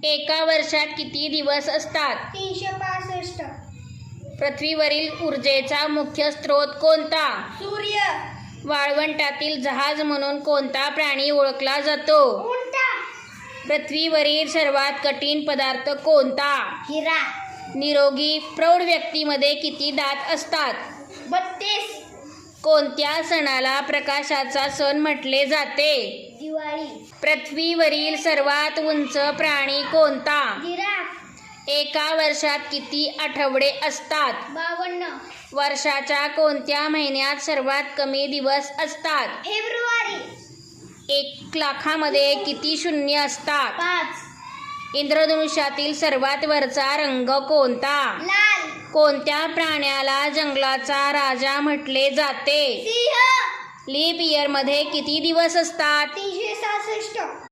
एका वर्षात किती दिवस असतात? 365. पृथ्वीवरील ऊर्जेचा मुख्य स्रोत कोणता? सूर्य. वाळवंटातील जहाज म्हणून कोणता प्राणी ओळखला जातो? उंट. पृथ्वीवरील सर्वात कठीण पदार्थ कोणता? हिरा. निरोगी प्रौढ व्यक्तीमध्ये किती दात असतात? 32. कोणत्या सणाला प्रकाशाचा सण म्हटले जाते? दिवाळी. पृथ्वीवरील सर्वात उंच प्राणी कोणता? जिराफ. एका वर्षात किती आठवडे असतात? 52. वर्षाच्या कोणत्या महिन्यात सर्वात कमी दिवस असतात? फेब्रुवारी. 1,00,000मध्ये किती शून्य असतात? 5. इंद्रधनुष्यातील सर्वात वरचा रंग कोणता? लाल. कोणत्या प्राण्याला जंगलाचा राजा म्हटले जाते? सिंह. लीप इयरमध्ये किती दिवस असतात? 366.